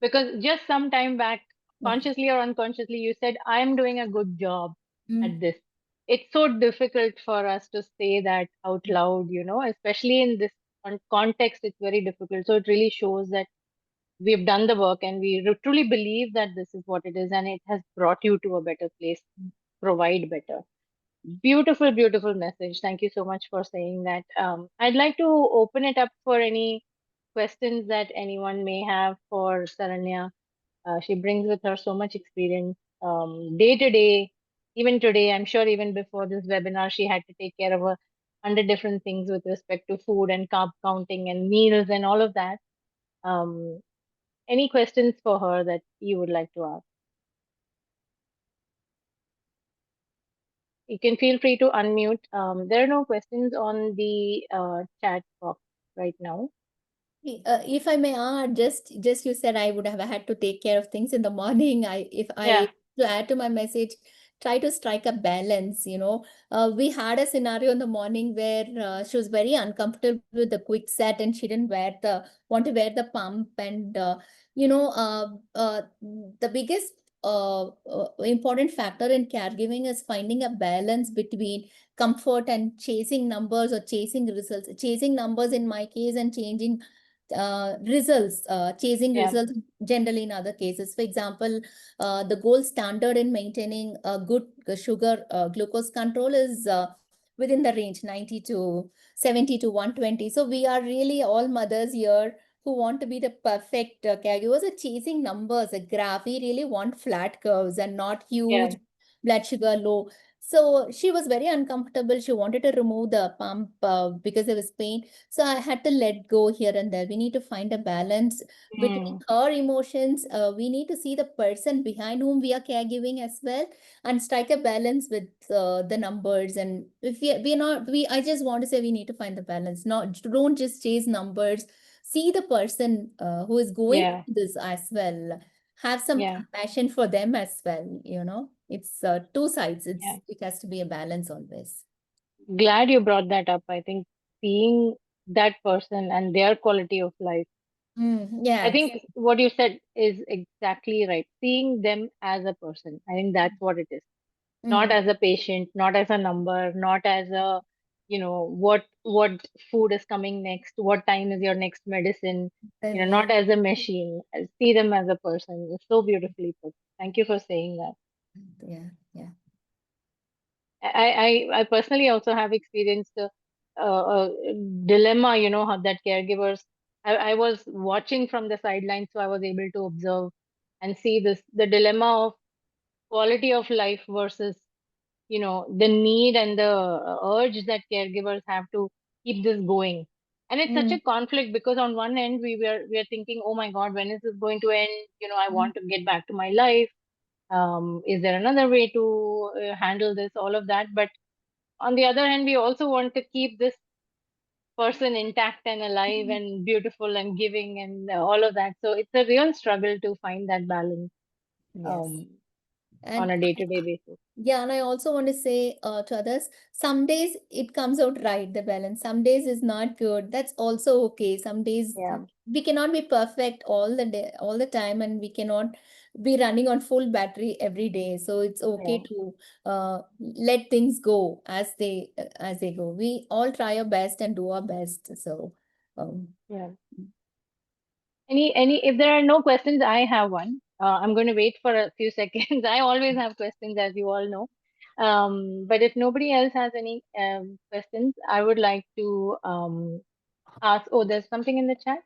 because just some time back, consciously or unconsciously, you said, I'm doing a good job Mm. at this. It's so difficult for us to say that out loud, especially in this context, it's very difficult. So it really shows that we've done the work and we truly believe that this is what it is, and it has brought you to a better place, provide better. Beautiful, beautiful message. Thank you so much for saying that. I'd like to open it up for any questions that anyone may have for Saranya. She brings with her so much experience, day to day. Even today, I'm sure even before this webinar, she had to take care of 100 different things with respect to food and carb counting and meals and all of that. Um, any questions for her that you would like to ask? You can feel free to unmute. There are no questions on the chat box right now. If I may add, just you said I would have had to take care of things in the morning. If Yeah, I to add to my message, try to strike a balance. We had a scenario in the morning where she was very uncomfortable with the quick set, and she didn't want to wear the pump. And you know, the biggest important factor in caregiving is finding a balance between comfort and chasing numbers or chasing results. Chasing numbers in my case, and chasing yeah, results generally in other cases. For example, the gold standard in maintaining a good sugar glucose control is within the range 90 to 70 to 120. So we are really all mothers here who want to be the perfect caregivers are chasing numbers, a graph. We really want flat curves and not yeah. huge blood sugar low. So she was very uncomfortable. She wanted to remove the pump because there was pain. So I had to let go here and there. We need to find a balance between Mm, her emotions. We need to see the person behind whom we are caregiving as well, and strike a balance with the numbers. And if we are not, I just want to say we need to find the balance. Not don't just chase numbers. see the person who is going Yeah. through this as well, have some Yeah. compassion for them as well, it's two sides. Yeah. It has to be a balance always. Glad you brought that up. I think seeing that person and their quality of life, I Yes. think what you said is exactly right. Seeing them as a person, I think that's what it is. Not Mm, as a patient, not as a number, not as a, what food is coming next, what time is your next medicine, then, yeah. not as a machine. See them as a person. It's so beautifully put. Thank you for saying that. Yeah. Yeah. I personally also have experienced a dilemma, how that caregivers. I was watching from the sidelines, so I was able to observe and see the dilemma of quality of life versus, the need and the urge that caregivers have to keep this going. And it's such Mm, a conflict because on one end we are thinking, oh my God, when is this going to end? I want to get back to my life. Is there another way to handle this? All of that, but on the other hand, we also want to keep this person intact and alive and beautiful and giving and all of that. So it's a real struggle to find that balance yes. um, on And a day-to-day basis. yeah, and I also want to say to others, some days it comes out right, the balance. Some days is not good. That's also okay. Some days Yeah, we cannot be perfect all the day, all the time, and we cannot be running on full battery every day. So it's okay yeah, to let things go as they go. We all try our best and do our best. So um, yeah. If there are no questions, I have one. I'm going to wait for a few seconds. I always have questions, as you all know. But if nobody else has any questions, I would like to ask. Oh, there's something in the chat.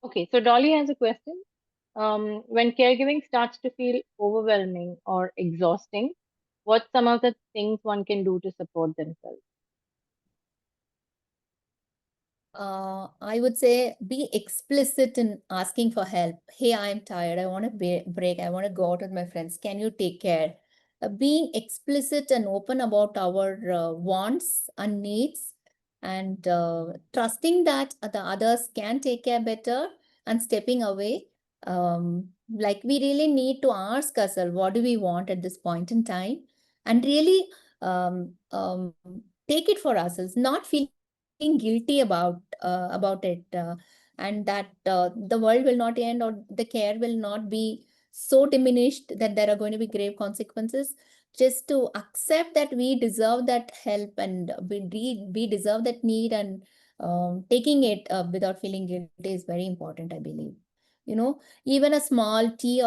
Okay, so Dolly has a question. When caregiving starts to feel overwhelming or exhausting, what's some of the things one can do to support themselves? I would say be explicit in asking for help. Hey, I'm tired. I want a break. I want to go out with my friends. Can you take care? Being explicit and open about our wants and needs, and trusting that the others can take care better, and stepping away. Like we really need to ask ourselves, what do we want at this point in time? And really take it for ourselves, not feeling guilty about it, and that the world will not end, or the care will not be so diminished that there are going to be grave consequences. Just to accept that we deserve that help, and we deserve that need, and taking it without feeling guilty is very important, I believe. Even a small tea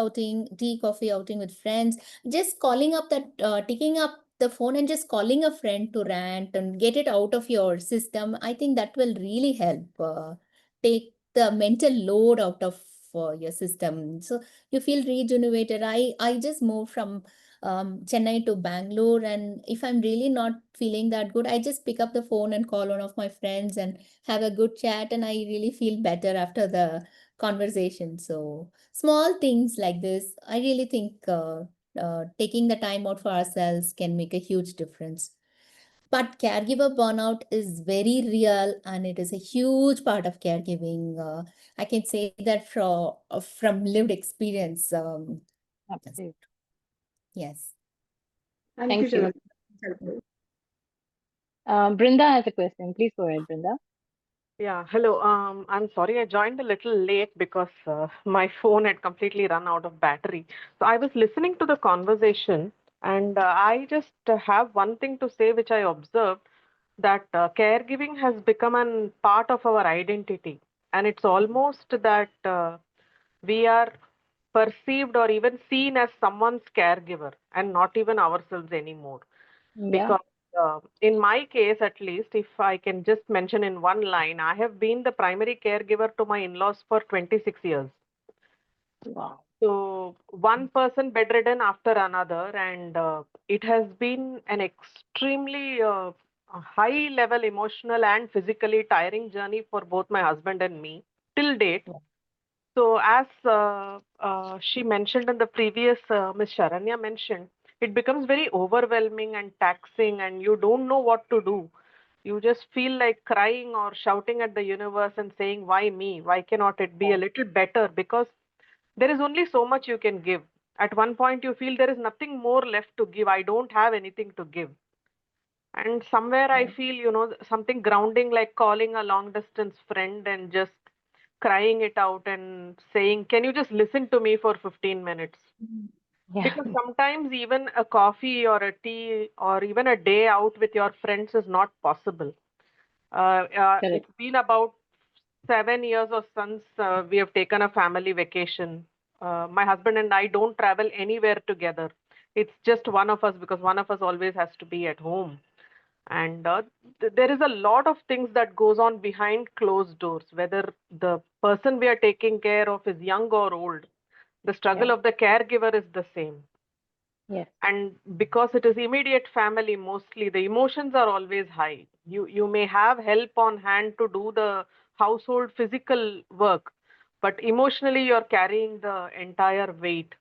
coffee outing with friends, just calling up that taking up the phone and just calling a friend to rant and get it out of your system, I think that will really help take the mental load out of your system. So you feel rejuvenated. I just moved from Chennai to Bangalore, and if I'm really not feeling that good, I just pick up the phone and call one of my friends and have a good chat, and I really feel better after the conversation. So small things like this, I really think taking the time out for ourselves can make a huge difference. But caregiver burnout is very real, and it is a huge part of caregiving. I can say that from lived experience. Absolutely. Yes. Thank you, Thank you. Saranya. Helpful. Brinda has a question. Please go ahead, Brinda. Yeah, hello. I'm sorry I joined a little late because my phone had completely run out of battery. So I was listening to the conversation, and I just have one thing to say which I observed, that caregiving has become a part of our identity. And it's almost that we are perceived or even seen as someone's caregiver and not even ourselves anymore. Yeah. Because in my case, at least, if I can just mention in one line, I have been the primary caregiver to my in-laws for 26 years. Wow. So one person bedridden after another, and it has been an extremely high level emotional and physically tiring journey for both my husband and me till date. Wow. So, as she mentioned in the previous, Ms. Sharanya mentioned, it becomes very overwhelming and taxing, and you don't know what to do. You just feel like crying or shouting at the universe and saying, why me? Why cannot it be a little better? Because there is only so much you can give. At one point, you feel there is nothing more left to give. I don't have anything to give. And somewhere I feel, something grounding like calling a long distance friend and just crying it out and saying, can you just listen to me for 15 minutes? Yeah, Because sometimes even a coffee or a tea or even a day out with your friends is not possible. correct. It's been about 7 years or since we have taken a family vacation. My husband and I don't travel anywhere together. It's just one of us because one of us always has to be at home. And there is a lot of things that goes on behind closed doors, whether the person we are taking care of is young or old. The Yeah, struggle of the caregiver is the same. yes, And because it is immediate family mostly, the emotions are always high. You may have help on hand to do the household physical work, but emotionally you're carrying the entire weight.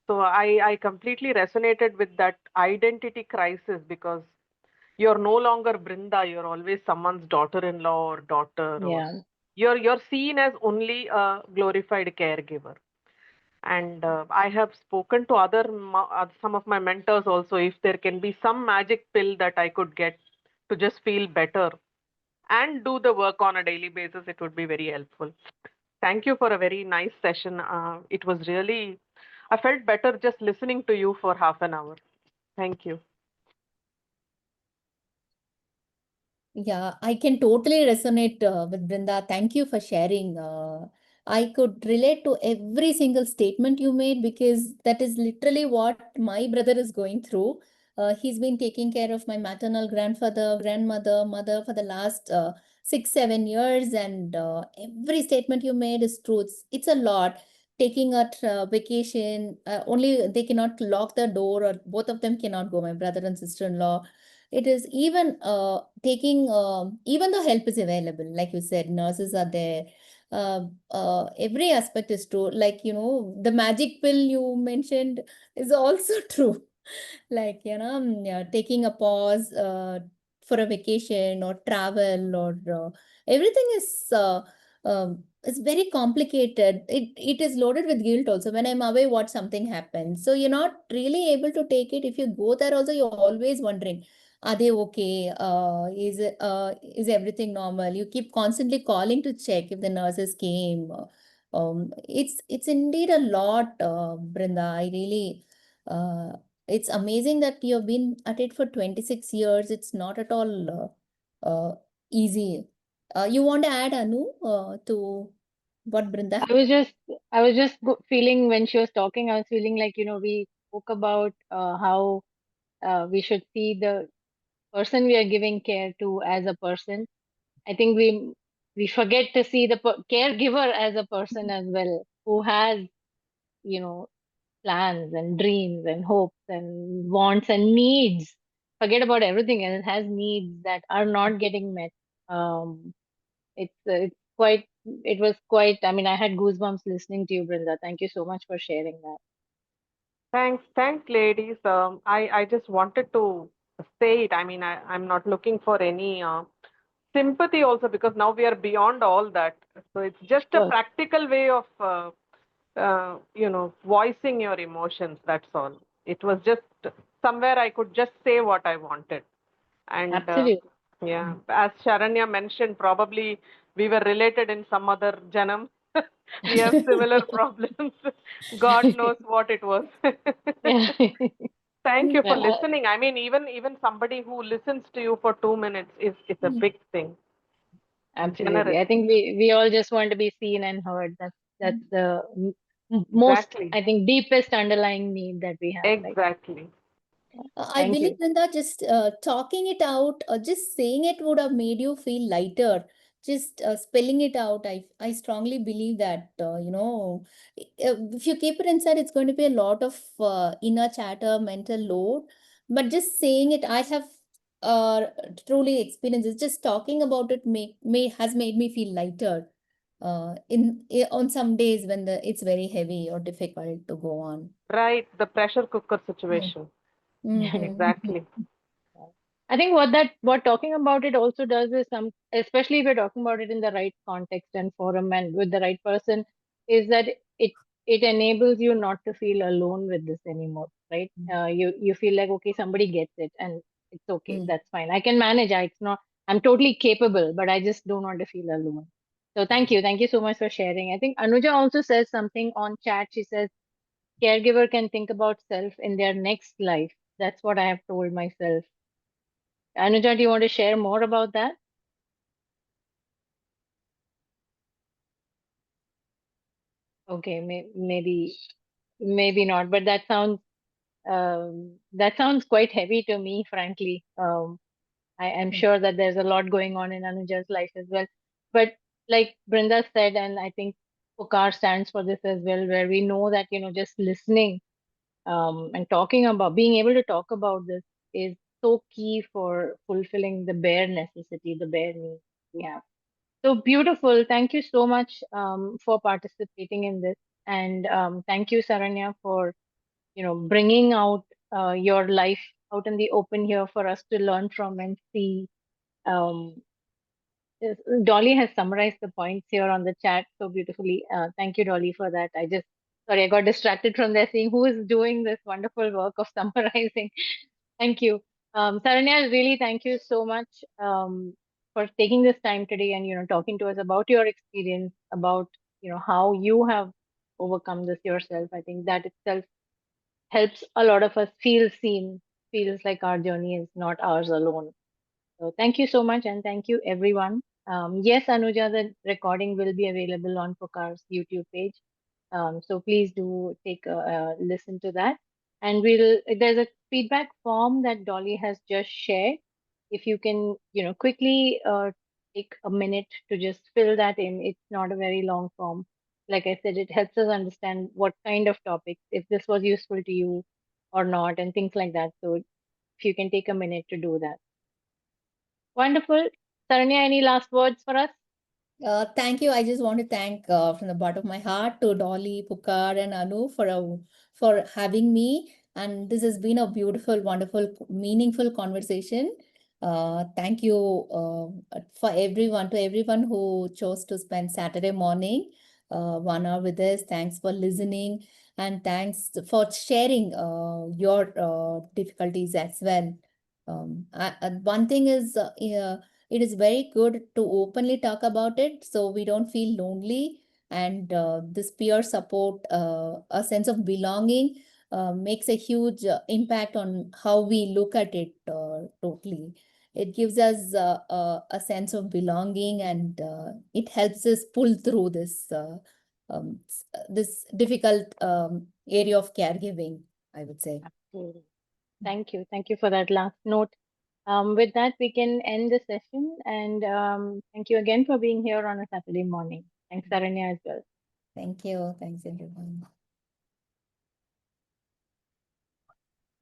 So I completely resonated with that identity crisis because you're no longer Brinda, you're always someone's daughter-in-law or daughter, or yeah, you're seen as only a glorified caregiver. And I have spoken to some of my mentors also, if there can be some magic pill that I could get to just feel better and do the work on a daily basis, it would be very helpful. Thank you for a very nice session. It was really, I felt better just listening to you for half an hour. Thank you. Yeah, I can totally resonate with Brinda. Thank you for sharing. I could relate to every single statement you made because that is literally what my brother is going through. He's been taking care of my maternal grandfather, grandmother, mother for the last 6, 7 years, and every statement you made is true. It's a lot. Taking a vacation, only they cannot lock the door, or both of them cannot go. My brother and sister-in-law, it is even taking, even though help is available, like you said, nurses are there. Every aspect is true. Like, the magic pill you mentioned is also true. Like, yeah, taking a pause for a vacation or travel, or everything is very complicated. It is loaded with guilt also. When I'm away, what something happens. So you're not really able to take it. If you go there also, you're always wondering, are they okay? Is everything normal? You keep constantly calling to check if the nurses came. It's indeed a lot, Brinda. I really, it's amazing that you've been at it for 26 years. It's not at all easy. You want to add, Anu, to what Brinda? I was just, I was just feeling when she was talking, I was feeling like, we spoke about how we should see the person we are giving care to as a person. I think we forget to see the caregiver as a person as well, who has, you know, plans and dreams and hopes and wants and needs. Forget about everything else. Has needs that are not getting met. Um, it's quite. It was quite. I mean, I had goosebumps listening to you, Brinda. Thank you so much for sharing that. Thanks, ladies. I just wanted to say it. I mean, I'm not looking for any sympathy also because now we are beyond all that. So it's Of just a course, practical way of, voicing your emotions. That's all. It was just somewhere I could just say what I wanted. And absolutely. yeah, as Sharanya mentioned, probably we were related in some other janam. We have similar problems. God knows what it was. Yeah. Thank you for Yeah, listening. I mean, even somebody who listens to you for 2 minutes is a big thing. absolutely. Generous. I think we all just want to be seen and heard. That's the most, Exactly. I think, deepest underlying need that we have, right? Exactly. I Thank believe, you. Linda, just talking it out, just saying it would have made you feel lighter. Just spelling it out, I strongly believe that, if you keep it inside, it's going to be a lot of inner chatter, mental load. But just saying it, I have uh, truly experienced it. Just talking about it has made me feel lighter on some days when it's very heavy or difficult to go on. Right. The pressure cooker Yeah. situation. Mhm. Exactly. I think what talking about it also does is especially if we're talking about it in the right context and forum and with the right person, is that it it enables you not to feel alone with this anymore, right? You feel like, okay, somebody gets it and it's okay, Mm. that's fine. I can manage. It's not, I'm totally capable, but I just don't want to feel alone. So thank you so much for sharing. I think Anuja also says something on chat. She says caregiver can think about self in their next life. That's what I have told myself. Anuja, do you want to share more about that? Okay, maybe not, but that sounds quite heavy to me, frankly. I'm sure that there's a lot going on in Anuja's life as well. But like Brinda said, and I think Pukar stands for this as well, where we know that, just listening and talking about being able to talk about this is so key for fulfilling the bare necessity, the bare need we have. So beautiful. Thank you so much for participating in this. And thank you, Saranya, for bringing out your life out in the open here for us to learn from and see. Um, yes, Dolly has summarized the points here on the chat so beautifully. Thank you, Dolly, for that. Sorry, I got distracted from there seeing who is doing this wonderful work of summarizing. Thank you. Saranya, really thank you so much for taking this time today and, talking to us about your experience, about, how you have overcome this yourself. I think that itself helps a lot of us feel seen, feels like our journey is not ours alone. So thank you so much and thank you everyone. Yes, Anuja, the recording will be available on Pukar's YouTube page. So please do take a listen to that. And there's a feedback form that Dolly has just shared. If you can, quickly take a minute to just fill that in. It's not a very long form. Like I said, it helps us understand what kind of topics, if this was useful to you or not, and things like that. So if you can take a minute to do that. Wonderful. Saranya, any last words for us? Thank you. I just want to thank from the bottom of my heart to Dolly, Pukar, and Anu for having me. And this has been a beautiful, wonderful, meaningful conversation. Thank you for everyone who chose to spend Saturday morning 1 hour with us. Thanks for listening and thanks for sharing your difficulties as well. One thing is, it is very good to openly talk about it so we don't feel lonely, and this peer support, a sense of belonging, makes a huge impact on how we look at it totally. It gives us a sense of belonging, and it helps us pull through this difficult area of caregiving, I would say. Absolutely. Thank you. Thank you for that last note. With that, we can end the session. And thank you again for being here on a Saturday morning. Thanks, Saranya, as well. Thank you. Thanks, everyone.